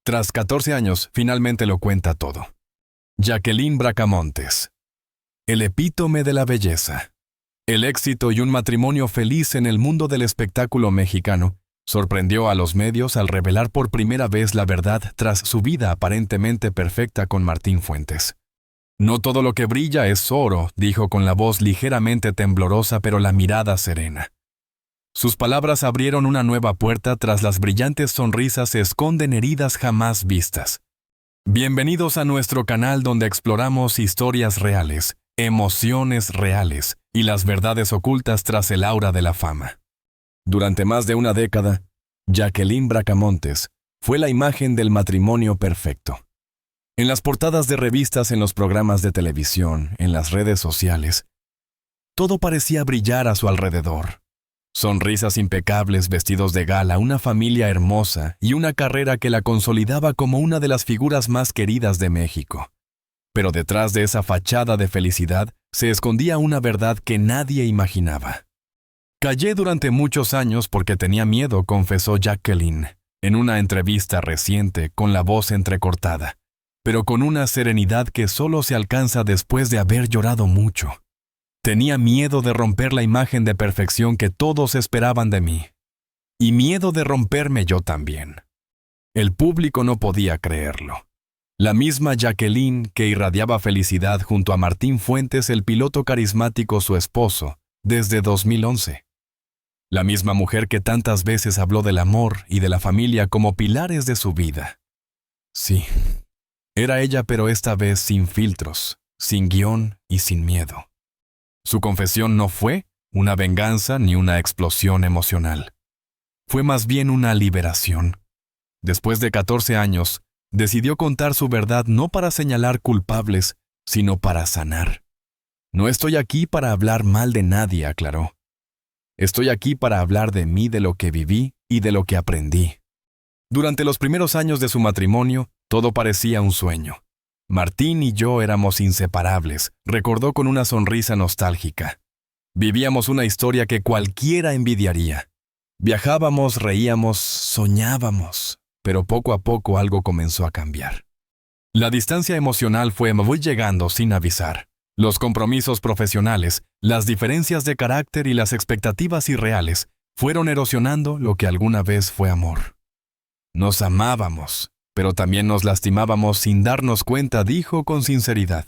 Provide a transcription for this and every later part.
Tras 14 años, finalmente lo cuenta todo. Jacqueline Bracamontes. El epítome de la belleza. El éxito y un matrimonio feliz en el mundo del espectáculo mexicano sorprendió a los medios al revelar por primera vez la verdad tras su vida aparentemente perfecta con Martín Fuentes. No todo lo que brilla es oro, dijo con la voz ligeramente temblorosa pero la mirada serena. Sus palabras abrieron una nueva puerta. Tras las brillantes sonrisas se esconden heridas jamás vistas. Bienvenidos a nuestro canal donde exploramos historias reales, emociones reales y las verdades ocultas tras el aura de la fama. Durante más de una década, Jacqueline Bracamontes fue la imagen del matrimonio perfecto. En las portadas de revistas, en los programas de televisión, en las redes sociales, todo parecía brillar a su alrededor. Sonrisas impecables, vestidos de gala, una familia hermosa y una carrera que la consolidaba como una de las figuras más queridas de México. Pero detrás de esa fachada de felicidad se escondía una verdad que nadie imaginaba. Callé durante muchos años porque tenía miedo, confesó Jacqueline, en una entrevista reciente con la voz entrecortada, pero con una serenidad que solo se alcanza después de haber llorado mucho. Tenía miedo de romper la imagen de perfección que todos esperaban de mí. Y miedo de romperme yo también. El público no podía creerlo. La misma Jacqueline que irradiaba felicidad junto a Martín Fuentes, el piloto carismático su esposo, desde 2011. La misma mujer que tantas veces habló del amor y de la familia como pilares de su vida. Sí, era ella, pero esta vez sin filtros, sin guión y sin miedo. Su confesión no fue una venganza ni una explosión emocional. Fue más bien una liberación. Después de 14 años, decidió contar su verdad no para señalar culpables, sino para sanar. No estoy aquí para hablar mal de nadie, aclaró. Estoy aquí para hablar de mí, de lo que viví y de lo que aprendí. Durante los primeros años de su matrimonio, todo parecía un sueño. Martín y yo éramos inseparables, recordó con una sonrisa nostálgica. Vivíamos una historia que cualquiera envidiaría. Viajábamos, reíamos, soñábamos, pero poco a poco algo comenzó a cambiar. La distancia emocional fue llegando sin avisar. Los compromisos profesionales, las diferencias de carácter y las expectativas irreales fueron erosionando lo que alguna vez fue amor. Nos amábamos, pero también nos lastimábamos sin darnos cuenta, dijo con sinceridad.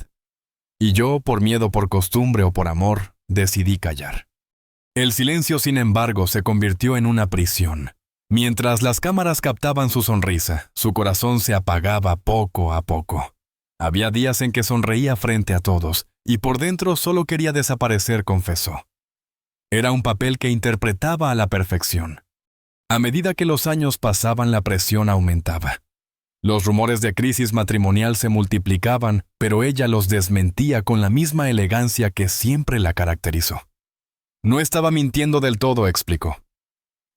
Y yo, por miedo, por costumbre o por amor, decidí callar. El silencio, sin embargo, se convirtió en una prisión. Mientras las cámaras captaban su sonrisa, su corazón se apagaba poco a poco. Había días en que sonreía frente a todos, y por dentro solo quería desaparecer, confesó. Era un papel que interpretaba a la perfección. A medida que los años pasaban, la presión aumentaba. Los rumores de crisis matrimonial se multiplicaban, pero ella los desmentía con la misma elegancia que siempre la caracterizó. No estaba mintiendo del todo, explicó.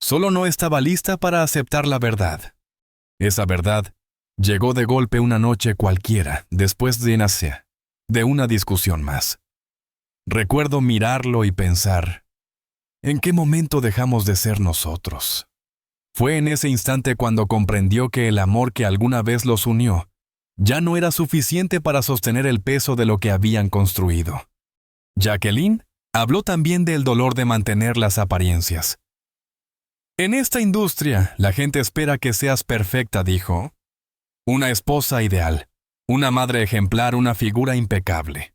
Solo no estaba lista para aceptar la verdad. Esa verdad llegó de golpe una noche cualquiera, después de una discusión más. Recuerdo mirarlo y pensar, ¿en qué momento dejamos de ser nosotros? Fue en ese instante cuando comprendió que el amor que alguna vez los unió ya no era suficiente para sostener el peso de lo que habían construido. Jacqueline habló también del dolor de mantener las apariencias. En esta industria, la gente espera que seas perfecta, dijo. Una esposa ideal, una madre ejemplar, una figura impecable.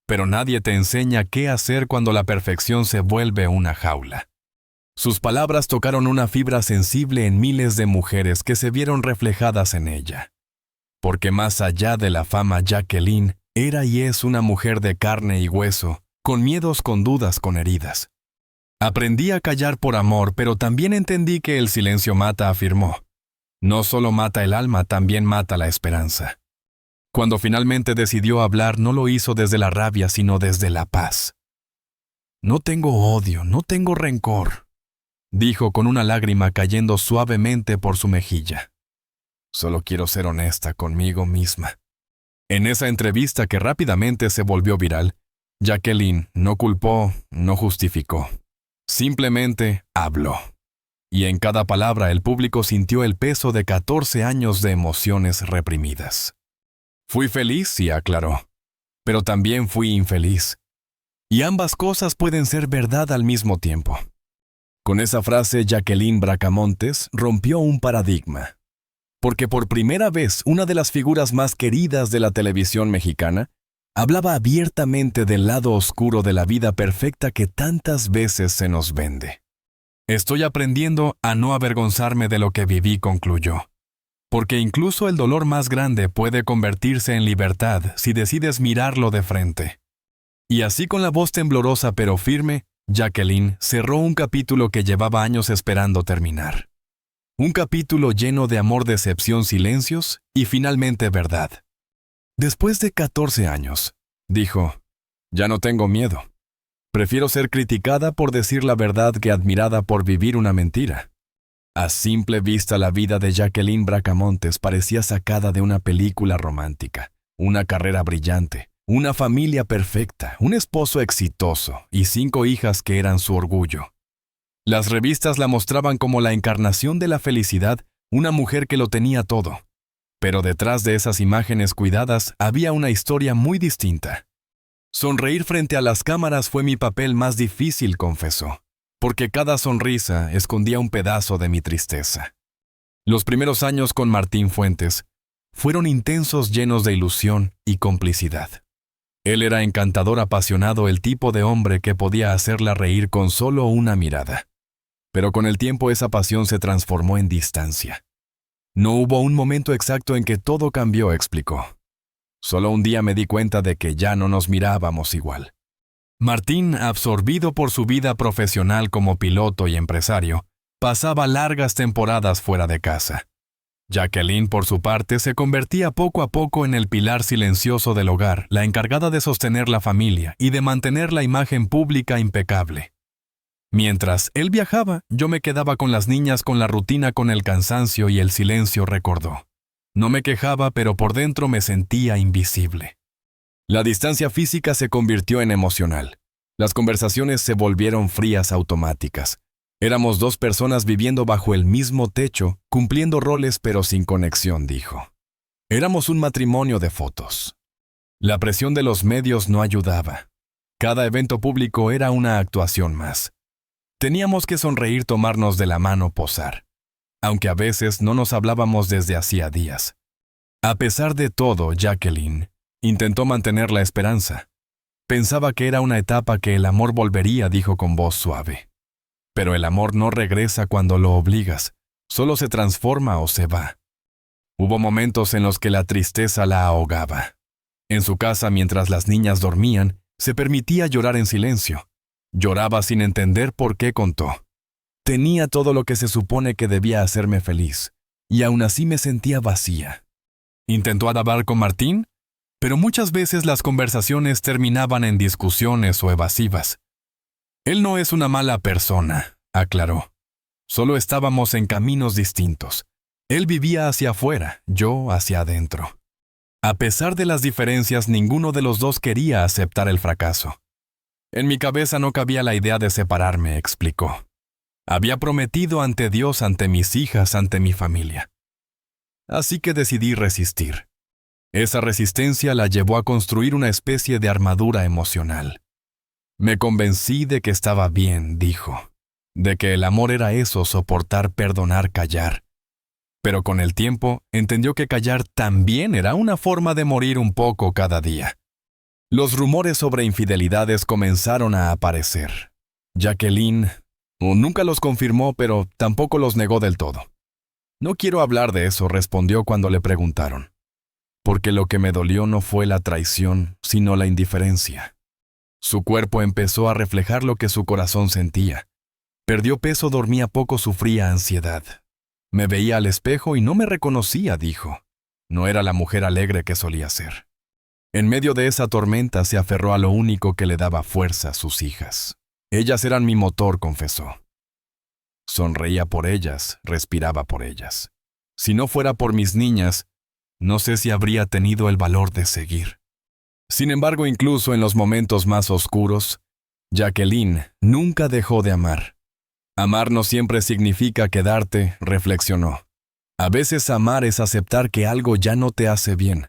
Pero nadie te enseña qué hacer cuando la perfección se vuelve una jaula. Sus palabras tocaron una fibra sensible en miles de mujeres que se vieron reflejadas en ella. Porque más allá de la fama, Jacqueline era y es una mujer de carne y hueso, con miedos, con dudas, con heridas. Aprendí a callar por amor, pero también entendí que el silencio mata, afirmó. No solo mata el alma, también mata la esperanza. Cuando finalmente decidió hablar, no lo hizo desde la rabia, sino desde la paz. No tengo odio, no tengo rencor, dijo con una lágrima cayendo suavemente por su mejilla. Solo quiero ser honesta conmigo misma. En esa entrevista que rápidamente se volvió viral, Jacqueline no culpó, no justificó. Simplemente habló. y en cada palabra el público sintió el peso de 14 años de emociones reprimidas. Fui feliz, sí, aclaró, pero también fui infeliz. Y ambas cosas pueden ser verdad al mismo tiempo. Con esa frase, Jacqueline Bracamontes rompió un paradigma. Porque por primera vez, una de las figuras más queridas de la televisión mexicana hablaba abiertamente del lado oscuro de la vida perfecta que tantas veces se nos vende. Estoy aprendiendo a no avergonzarme de lo que viví, concluyó. Porque incluso el dolor más grande puede convertirse en libertad si decides mirarlo de frente. Y así con la voz temblorosa pero firme, Jacqueline cerró un capítulo que llevaba años esperando terminar. Un capítulo lleno de amor, decepción, silencios y finalmente verdad. Después de 14 años, dijo, ya no tengo miedo. Prefiero ser criticada por decir la verdad que admirada por vivir una mentira. A simple vista la vida de Jacqueline Bracamontes parecía sacada de una película romántica, una carrera brillante, una familia perfecta, un esposo exitoso y 5 hijas que eran su orgullo. Las revistas la mostraban como la encarnación de la felicidad, una mujer que lo tenía todo. Pero detrás de esas imágenes cuidadas había una historia muy distinta. Sonreír frente a las cámaras fue mi papel más difícil, confesó, porque cada sonrisa escondía un pedazo de mi tristeza. Los primeros años con Martín Fuentes fueron intensos, llenos de ilusión y complicidad. Él era encantador, apasionado, el tipo de hombre que podía hacerla reír con solo una mirada. Pero con el tiempo esa pasión se transformó en distancia. No hubo un momento exacto en que todo cambió, explicó. Solo un día me di cuenta de que ya no nos mirábamos igual. Martín, absorbido por su vida profesional como piloto y empresario, pasaba largas temporadas fuera de casa. Jacqueline, por su parte, se convertía poco a poco en el pilar silencioso del hogar, la encargada de sostener la familia y de mantener la imagen pública impecable. Mientras él viajaba, yo me quedaba con las niñas, con la rutina, con el cansancio y el silencio, recordó. No me quejaba, pero por dentro me sentía invisible. La distancia física se convirtió en emocional. Las conversaciones se volvieron frías, automáticas. Éramos 2 personas viviendo bajo el mismo techo, cumpliendo roles pero sin conexión, dijo. Éramos un matrimonio de fotos. La presión de los medios no ayudaba. Cada evento público era una actuación más. Teníamos que sonreír, tomarnos de la mano, posar. Aunque a veces no nos hablábamos desde hacía días. A pesar de todo, Jacqueline intentó mantener la esperanza. Pensaba que era una etapa, que el amor volvería, dijo con voz suave. Pero el amor no regresa cuando lo obligas, solo se transforma o se va. Hubo momentos en los que la tristeza la ahogaba. En su casa, mientras las niñas dormían, se permitía llorar en silencio. Lloraba sin entender por qué, contó. Tenía todo lo que se supone que debía hacerme feliz, y aún así me sentía vacía. Intentó hablar con Martín, pero muchas veces las conversaciones terminaban en discusiones o evasivas. Él no es una mala persona, aclaró. Solo estábamos en caminos distintos. Él vivía hacia afuera, yo hacia adentro. A pesar de las diferencias, ninguno de los dos quería aceptar el fracaso. En mi cabeza no cabía la idea de separarme, explicó. Había prometido ante Dios, ante mis hijas, ante mi familia. Así que decidí resistir. Esa resistencia la llevó a construir una especie de armadura emocional. Me convencí de que estaba bien, dijo. De que el amor era eso, soportar, perdonar, callar. Pero con el tiempo entendió que callar también era una forma de morir un poco cada día. Los rumores sobre infidelidades comenzaron a aparecer. Jacqueline nunca los confirmó, pero tampoco los negó del todo. No quiero hablar de eso, respondió cuando le preguntaron. Porque lo que me dolió no fue la traición, sino la indiferencia. Su cuerpo empezó a reflejar lo que su corazón sentía. Perdió peso, dormía poco, sufría ansiedad. Me veía al espejo y no me reconocía, dijo. No era la mujer alegre que solía ser. En medio de esa tormenta se aferró a lo único que le daba fuerza, sus hijas. Ellas eran mi motor, confesó. Sonreía por ellas, respiraba por ellas. Si no fuera por mis niñas, no sé si habría tenido el valor de seguir. Sin embargo, incluso en los momentos más oscuros, Jacqueline nunca dejó de amar. Amar no siempre significa quedarte, reflexionó. A veces amar es aceptar que algo ya no te hace bien.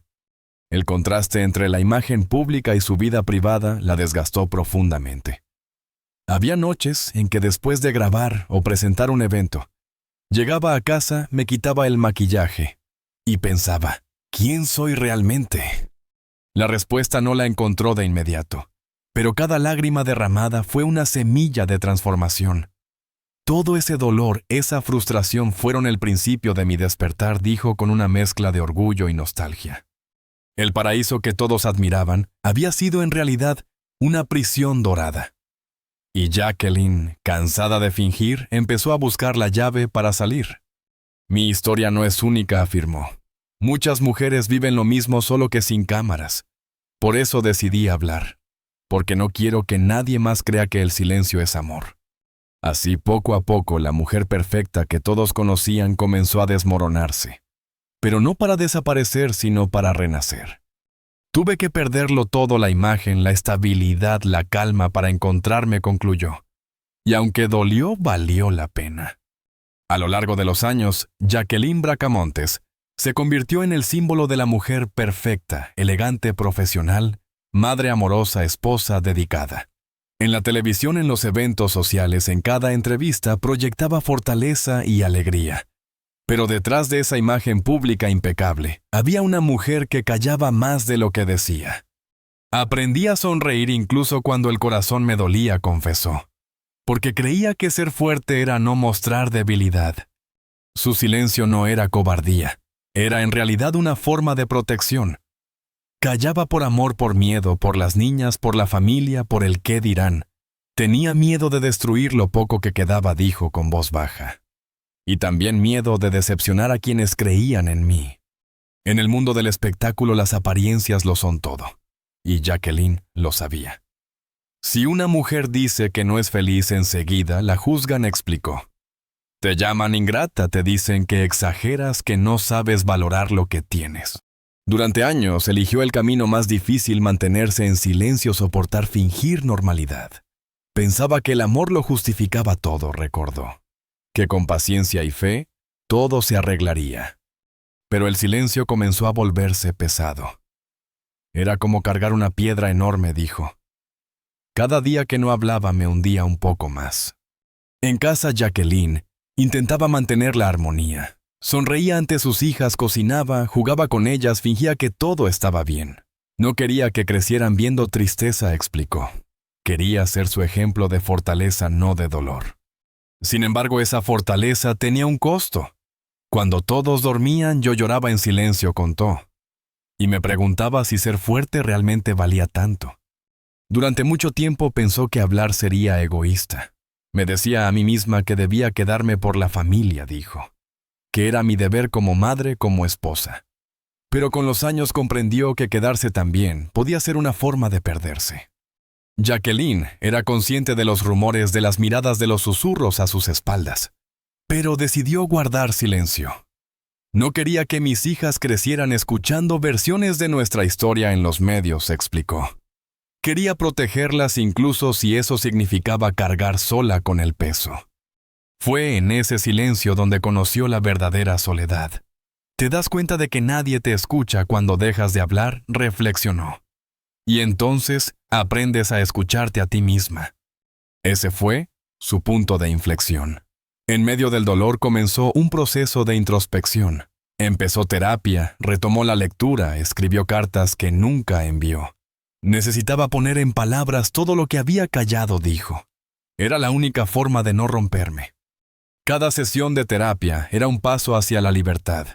El contraste entre la imagen pública y su vida privada la desgastó profundamente. Había noches en que después de grabar o presentar un evento, llegaba a casa, me quitaba el maquillaje y pensaba, ¿quién soy realmente? La respuesta no la encontró de inmediato, pero cada lágrima derramada fue una semilla de transformación. Todo ese dolor, esa frustración fueron el principio de mi despertar, dijo con una mezcla de orgullo y nostalgia. El paraíso que todos admiraban había sido en realidad una prisión dorada. Y Jacqueline, cansada de fingir, empezó a buscar la llave para salir. Mi historia no es única, afirmó. Muchas mujeres viven lo mismo solo que sin cámaras. Por eso decidí hablar, porque no quiero que nadie más crea que el silencio es amor. Así, poco a poco, la mujer perfecta que todos conocían comenzó a desmoronarse. Pero no para desaparecer, sino para renacer. Tuve que perderlo todo, la imagen, la estabilidad, la calma, para encontrarme, concluyó. Y aunque dolió, valió la pena. A lo largo de los años, Jacqueline Bracamontes se convirtió en el símbolo de la mujer perfecta, elegante, profesional, madre amorosa, esposa dedicada. En la televisión, en los eventos sociales, en cada entrevista, proyectaba fortaleza y alegría. Pero detrás de esa imagen pública impecable, había una mujer que callaba más de lo que decía. Aprendí a sonreír incluso cuando el corazón me dolía, confesó, porque creía que ser fuerte era no mostrar debilidad. Su silencio no era cobardía, era en realidad una forma de protección. Callaba por amor, por miedo, por las niñas, por la familia, por el qué dirán. Tenía miedo de destruir lo poco que quedaba, dijo con voz baja. Y también miedo de decepcionar a quienes creían en mí. En el mundo del espectáculo las apariencias lo son todo. Y Jacqueline lo sabía. Si una mujer dice que no es feliz, enseguida la juzgan, explicó. Te llaman ingrata, te dicen que exageras, que no sabes valorar lo que tienes. Durante años eligió el camino más difícil, mantenerse en silencio, soportar, fingir normalidad. Pensaba que el amor lo justificaba todo, recordó. Que con paciencia y fe, todo se arreglaría. Pero el silencio comenzó a volverse pesado. Era como cargar una piedra enorme, dijo. Cada día que no hablaba me hundía un poco más. En casa, Jacqueline intentaba mantener la armonía. Sonreía ante sus hijas, cocinaba, jugaba con ellas, fingía que todo estaba bien. No quería que crecieran viendo tristeza, explicó. Quería ser su ejemplo de fortaleza, no de dolor. Sin embargo, esa fortaleza tenía un costo. Cuando todos dormían, yo lloraba en silencio, contó. Y me preguntaba si ser fuerte realmente valía tanto. Durante mucho tiempo pensó que hablar sería egoísta. Me decía a mí misma que debía quedarme por la familia, dijo. Que era mi deber como madre, como esposa. Pero con los años comprendió que quedarse también podía ser una forma de perderse. Jacqueline era consciente de los rumores, de las miradas, de los susurros a sus espaldas, pero decidió guardar silencio. No quería que mis hijas crecieran escuchando versiones de nuestra historia en los medios, explicó. Quería protegerlas incluso si eso significaba cargar sola con el peso. Fue en ese silencio donde conoció la verdadera soledad. ¿Te das cuenta de que nadie te escucha cuando dejas de hablar?, reflexionó. Y entonces aprendes a escucharte a ti misma. Ese fue su punto de inflexión. En medio del dolor comenzó un proceso de introspección. Empezó terapia, retomó la lectura, escribió cartas que nunca envió. Necesitaba poner en palabras todo lo que había callado, dijo. Era la única forma de no romperme. Cada sesión de terapia era un paso hacia la libertad.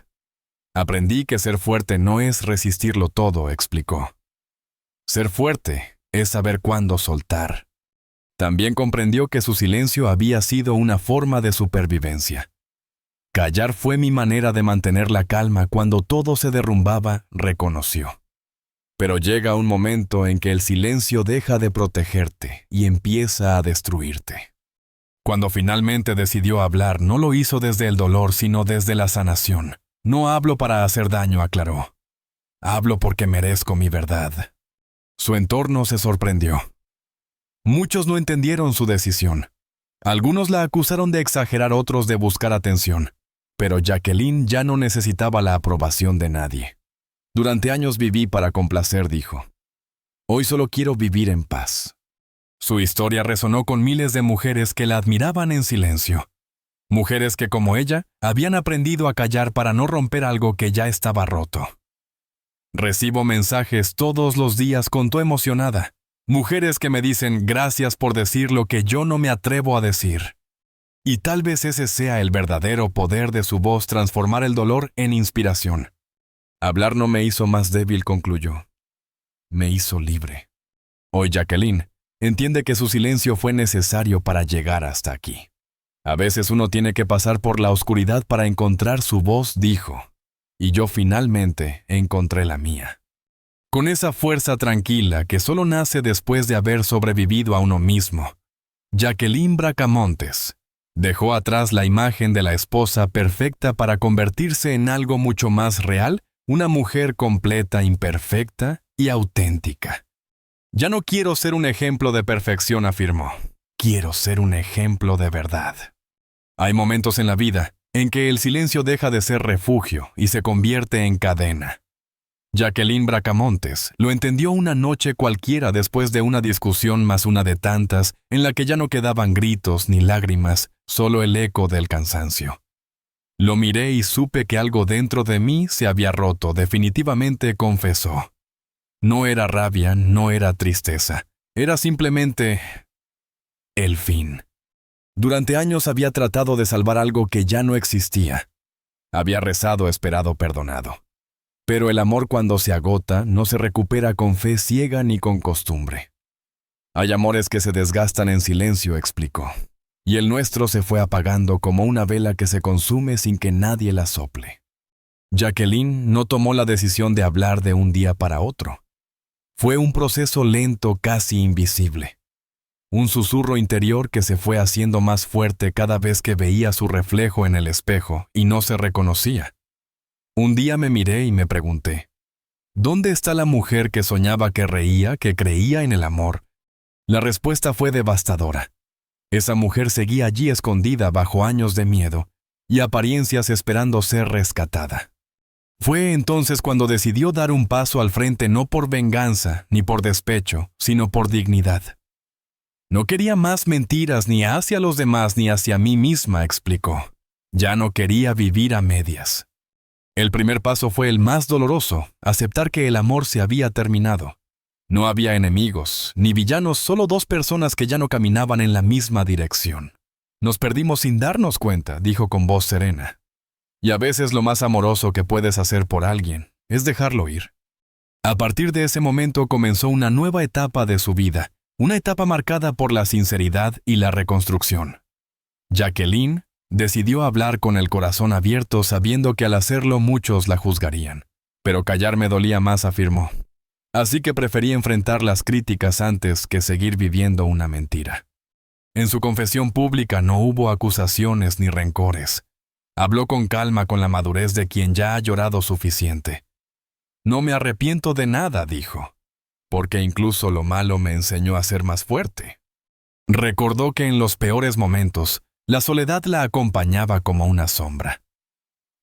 Aprendí que ser fuerte no es resistirlo todo, explicó. Ser fuerte es saber cuándo soltar. También comprendió que su silencio había sido una forma de supervivencia. Callar fue mi manera de mantener la calma cuando todo se derrumbaba, reconoció. Pero llega un momento en que el silencio deja de protegerte y empieza a destruirte. Cuando finalmente decidió hablar, no lo hizo desde el dolor, sino desde la sanación. No hablo para hacer daño, aclaró. Hablo porque merezco mi verdad. Su entorno se sorprendió. Muchos no entendieron su decisión. Algunos la acusaron de exagerar, otros de buscar atención, pero Jacqueline ya no necesitaba la aprobación de nadie. Durante años viví para complacer, dijo. Hoy solo quiero vivir en paz. Su historia resonó con miles de mujeres que la admiraban en silencio. Mujeres que, como ella, habían aprendido a callar para no romper algo que ya estaba roto. Recibo mensajes todos los días, contó emocionada. Mujeres que me dicen gracias por decir lo que yo no me atrevo a decir. Y tal vez ese sea el verdadero poder de su voz, transformar el dolor en inspiración. Hablar no me hizo más débil, concluyó. Me hizo libre. Hoy Jacqueline entiende que su silencio fue necesario para llegar hasta aquí. A veces uno tiene que pasar por la oscuridad para encontrar su voz, dijo. Y yo finalmente encontré la mía. Con esa fuerza tranquila que solo nace después de haber sobrevivido a uno mismo, Jacqueline Bracamontes dejó atrás la imagen de la esposa perfecta para convertirse en algo mucho más real, una mujer completa, imperfecta y auténtica. Ya no quiero ser un ejemplo de perfección, afirmó. Quiero ser un ejemplo de verdad. Hay momentos en la vida en que el silencio deja de ser refugio y se convierte en cadena. Jacqueline Bracamontes lo entendió una noche cualquiera después de una discusión más una de tantas en la que ya no quedaban gritos ni lágrimas, solo el eco del cansancio. Lo miré y supe que algo dentro de mí se había roto, definitivamente, confesó. No era rabia, no era tristeza, era simplemente el fin. Durante años había tratado de salvar algo que ya no existía. Había rezado, esperado, perdonado. Pero el amor, cuando se agota, no se recupera con fe ciega ni con costumbre. Hay amores que se desgastan en silencio, explicó. Y el nuestro se fue apagando como una vela que se consume sin que nadie la sople. Jacqueline no tomó la decisión de hablar de un día para otro. Fue un proceso lento, casi invisible. Un susurro interior que se fue haciendo más fuerte cada vez que veía su reflejo en el espejo y no se reconocía. Un día me miré y me pregunté, ¿dónde está la mujer que soñaba, que reía, que creía en el amor? La respuesta fue devastadora. Esa mujer seguía allí escondida bajo años de miedo y apariencias, esperando ser rescatada. Fue entonces cuando decidió dar un paso al frente, no por venganza ni por despecho, sino por dignidad. No quería más mentiras ni hacia los demás ni hacia mí misma, explicó. Ya no quería vivir a medias. El primer paso fue el más doloroso, aceptar que el amor se había terminado. No había enemigos, ni villanos, solo dos personas que ya no caminaban en la misma dirección. Nos perdimos sin darnos cuenta, dijo con voz serena. Y a veces lo más amoroso que puedes hacer por alguien es dejarlo ir. A partir de ese momento comenzó una nueva etapa de su vida, una etapa marcada por la sinceridad y la reconstrucción. Jacqueline decidió hablar con el corazón abierto, sabiendo que al hacerlo muchos la juzgarían. Pero callar me dolía más, afirmó. Así que preferí enfrentar las críticas antes que seguir viviendo una mentira. En su confesión pública no hubo acusaciones ni rencores. Habló con calma, con la madurez de quien ya ha llorado suficiente. No me arrepiento de nada, dijo, porque incluso lo malo me enseñó a ser más fuerte. Recordó que en los peores momentos, la soledad la acompañaba como una sombra.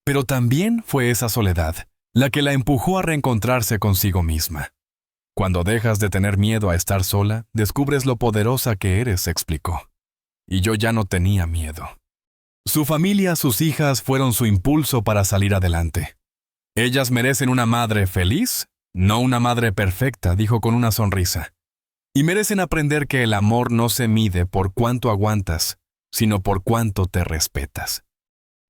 Pero también fue esa soledad la que la empujó a reencontrarse consigo misma. Cuando dejas de tener miedo a estar sola, descubres lo poderosa que eres, explicó. Y yo ya no tenía miedo. Su familia, sus hijas, fueron su impulso para salir adelante. Ellas merecen una madre feliz, no una madre perfecta, dijo con una sonrisa. Y merecen aprender que el amor no se mide por cuánto aguantas, sino por cuánto te respetas.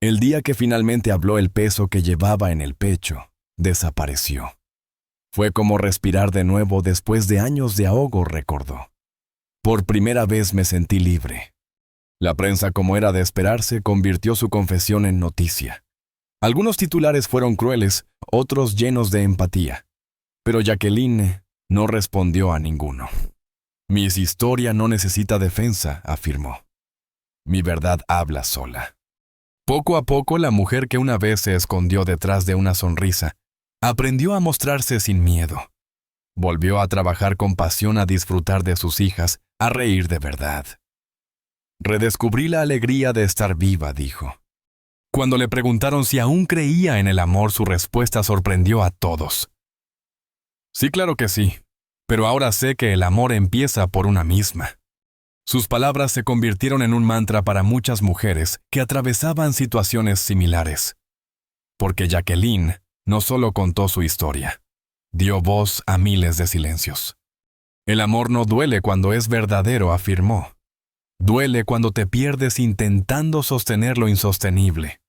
El día que finalmente habló, el peso que llevaba en el pecho desapareció. Fue como respirar de nuevo después de años de ahogo, recordó. Por primera vez me sentí libre. La prensa, como era de esperarse, convirtió su confesión en noticia. Algunos titulares fueron crueles, otros llenos de empatía. Pero Jacqueline no respondió a ninguno. Mi historia no necesita defensa, afirmó. Mi verdad habla sola. Poco a poco, la mujer que una vez se escondió detrás de una sonrisa, aprendió a mostrarse sin miedo. Volvió a trabajar con pasión, a disfrutar de sus hijas, a reír de verdad. Redescubrí la alegría de estar viva, dijo. Cuando le preguntaron si aún creía en el amor, su respuesta sorprendió a todos. Sí, claro que sí, pero ahora sé que el amor empieza por una misma. Sus palabras se convirtieron en un mantra para muchas mujeres que atravesaban situaciones similares. Porque Jacqueline no solo contó su historia, dio voz a miles de silencios. El amor no duele cuando es verdadero, afirmó. Duele cuando te pierdes intentando sostener lo insostenible.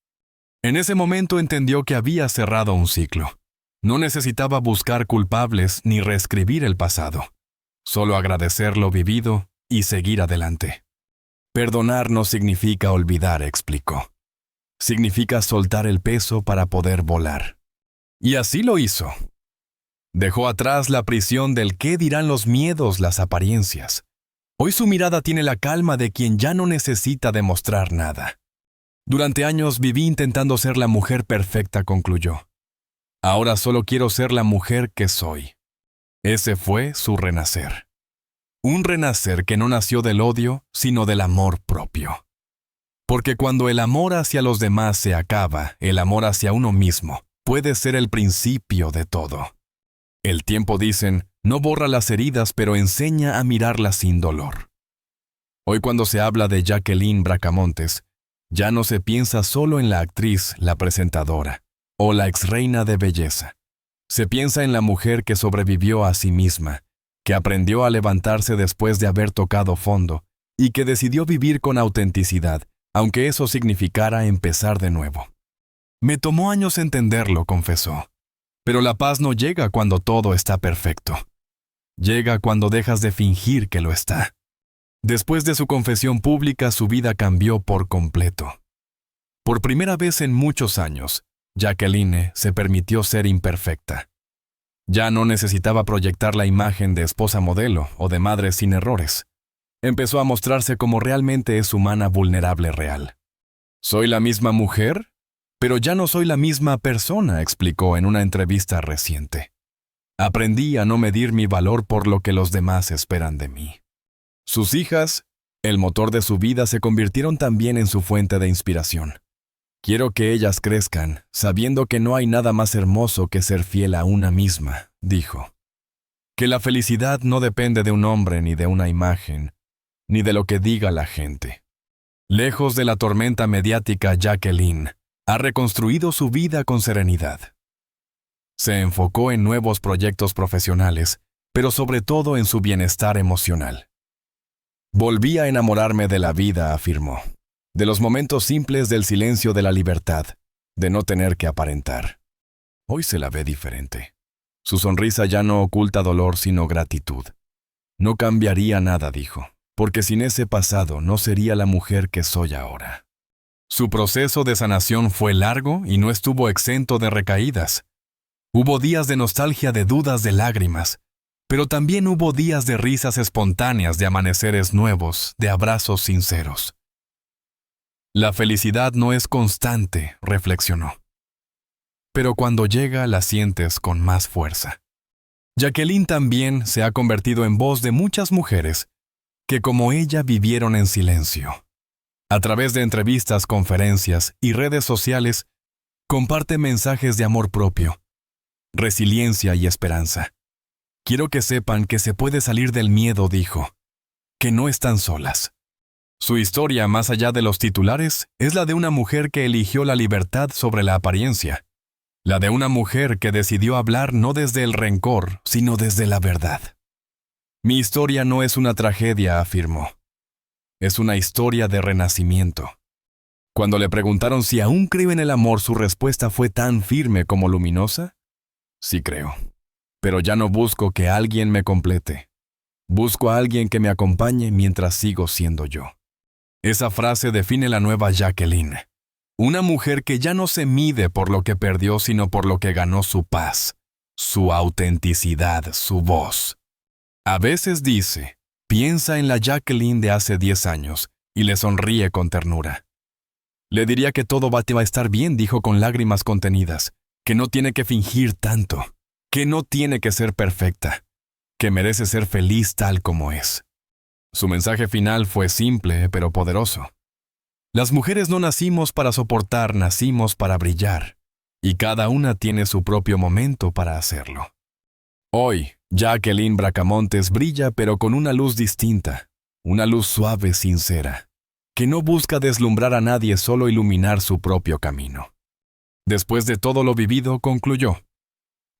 En ese momento entendió que había cerrado un ciclo. No necesitaba buscar culpables ni reescribir el pasado. Solo agradecer lo vivido y seguir adelante. Perdonar no significa olvidar, explicó. Significa soltar el peso para poder volar. Y así lo hizo. Dejó atrás la prisión del qué dirán los miedos, las apariencias. Hoy su mirada tiene la calma de quien ya no necesita demostrar nada. Durante años viví intentando ser la mujer perfecta, concluyó. Ahora solo quiero ser la mujer que soy. Ese fue su renacer. Un renacer que no nació del odio, sino del amor propio. Porque cuando el amor hacia los demás se acaba, el amor hacia uno mismo puede ser el principio de todo. El tiempo, dicen, no borra las heridas, pero enseña a mirarlas sin dolor. Hoy cuando se habla de Jacqueline Bracamontes, ya no se piensa solo en la actriz, la presentadora, o la exreina de belleza. Se piensa en la mujer que sobrevivió a sí misma, que aprendió a levantarse después de haber tocado fondo, y que decidió vivir con autenticidad, aunque eso significara empezar de nuevo. Me tomó años entenderlo, confesó. Pero la paz no llega cuando todo está perfecto. Llega cuando dejas de fingir que lo está. Después de su confesión pública, su vida cambió por completo. Por primera vez en muchos años, Jacqueline se permitió ser imperfecta. Ya no necesitaba proyectar la imagen de esposa modelo o de madre sin errores. Empezó a mostrarse como realmente es humana, vulnerable, real. ¿Soy la misma mujer? Pero ya no soy la misma persona, explicó en una entrevista reciente. Aprendí a no medir mi valor por lo que los demás esperan de mí. Sus hijas, el motor de su vida, se convirtieron también en su fuente de inspiración. Quiero que ellas crezcan, sabiendo que no hay nada más hermoso que ser fiel a una misma, dijo. Que la felicidad no depende de un hombre ni de una imagen, ni de lo que diga la gente. Lejos de la tormenta mediática, Jacqueline ha reconstruido su vida con serenidad. Se enfocó en nuevos proyectos profesionales, pero sobre todo en su bienestar emocional. Volví a enamorarme de la vida, afirmó, de los momentos simples del silencio de la libertad, de no tener que aparentar. Hoy se la ve diferente. Su sonrisa ya no oculta dolor sino gratitud. No cambiaría nada, dijo, porque sin ese pasado no sería la mujer que soy ahora. Su proceso de sanación fue largo y no estuvo exento de recaídas. Hubo días de nostalgia, de dudas, de lágrimas, pero también hubo días de risas espontáneas, de amaneceres nuevos, de abrazos sinceros. La felicidad no es constante, reflexionó. Pero cuando llega la sientes con más fuerza. Jacqueline también se ha convertido en voz de muchas mujeres que como ella vivieron en silencio. A través de entrevistas, conferencias y redes sociales, comparte mensajes de amor propio, resiliencia y esperanza. Quiero que sepan que se puede salir del miedo, dijo, que no están solas. Su historia, más allá de los titulares, es la de una mujer que eligió la libertad sobre la apariencia. La de una mujer que decidió hablar no desde el rencor, sino desde la verdad. Mi historia no es una tragedia, afirmó. Es una historia de renacimiento. Cuando le preguntaron si aún creo en el amor, su respuesta fue tan firme como luminosa. Sí creo, pero ya no busco que alguien me complete. Busco a alguien que me acompañe mientras sigo siendo yo. Esa frase define la nueva Jacqueline. Una mujer que ya no se mide por lo que perdió, sino por lo que ganó: su paz, su autenticidad, su voz. A veces dice, piensa en la Jacqueline de hace 10 años y le sonríe con ternura. Le diría que todo va a estar bien, dijo con lágrimas contenidas, que no tiene que fingir tanto, que no tiene que ser perfecta, que merece ser feliz tal como es. Su mensaje final fue simple pero poderoso. Las mujeres no nacimos para soportar, nacimos para brillar, y cada una tiene su propio momento para hacerlo. Hoy, Jacqueline Bracamontes brilla pero con una luz distinta, una luz suave, sincera, que no busca deslumbrar a nadie, solo iluminar su propio camino. Después de todo lo vivido, concluyó: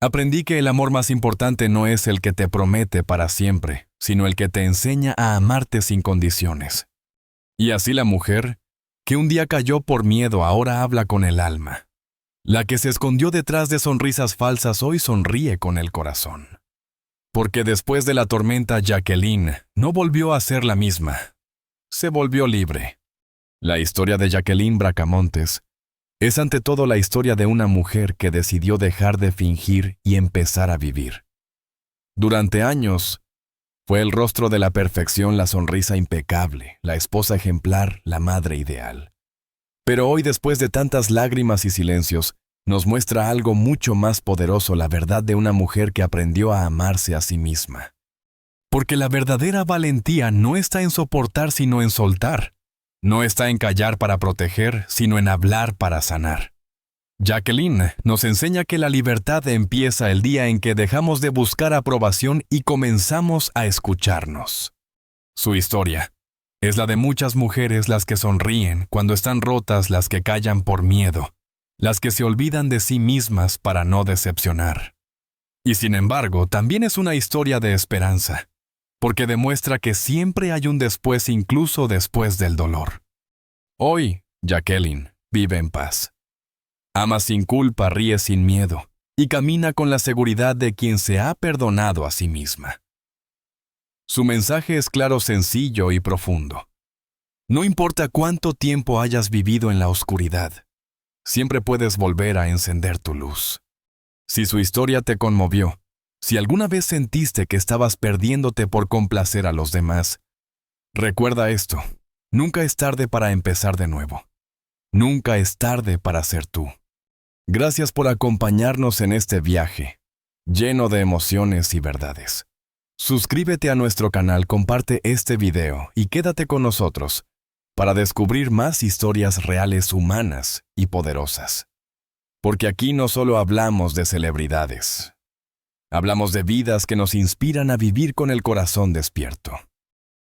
aprendí que el amor más importante no es el que te promete para siempre, sino el que te enseña a amarte sin condiciones. Y así la mujer, que un día cayó por miedo, ahora habla con el alma. La que se escondió detrás de sonrisas falsas hoy sonríe con el corazón. Porque después de la tormenta, Jacqueline no volvió a ser la misma. Se volvió libre. La historia de Jacqueline Bracamontes es ante todo la historia de una mujer que decidió dejar de fingir y empezar a vivir. Durante años, fue el rostro de la perfección, la sonrisa impecable, la esposa ejemplar, la madre ideal. Pero hoy, después de tantas lágrimas y silencios, nos muestra algo mucho más poderoso, la verdad de una mujer que aprendió a amarse a sí misma. Porque la verdadera valentía no está en soportar, sino en soltar. No está en callar para proteger, sino en hablar para sanar. Jacqueline nos enseña que la libertad empieza el día en que dejamos de buscar aprobación y comenzamos a escucharnos. Su historia es la de muchas mujeres, las que sonríen cuando están rotas, las que callan por miedo, las que se olvidan de sí mismas para no decepcionar. Y sin embargo, también es una historia de esperanza, porque demuestra que siempre hay un después, incluso después del dolor. Hoy, Jacqueline vive en paz. Ama sin culpa, ríe sin miedo, y camina con la seguridad de quien se ha perdonado a sí misma. Su mensaje es claro, sencillo y profundo. No importa cuánto tiempo hayas vivido en la oscuridad, siempre puedes volver a encender tu luz. Si su historia te conmovió, si alguna vez sentiste que estabas perdiéndote por complacer a los demás, recuerda esto: nunca es tarde para empezar de nuevo. Nunca es tarde para ser tú. Gracias por acompañarnos en este viaje, lleno de emociones y verdades. Suscríbete a nuestro canal, comparte este video y quédate con nosotros para descubrir más historias reales, humanas y poderosas. Porque aquí no solo hablamos de celebridades, hablamos de vidas que nos inspiran a vivir con el corazón despierto.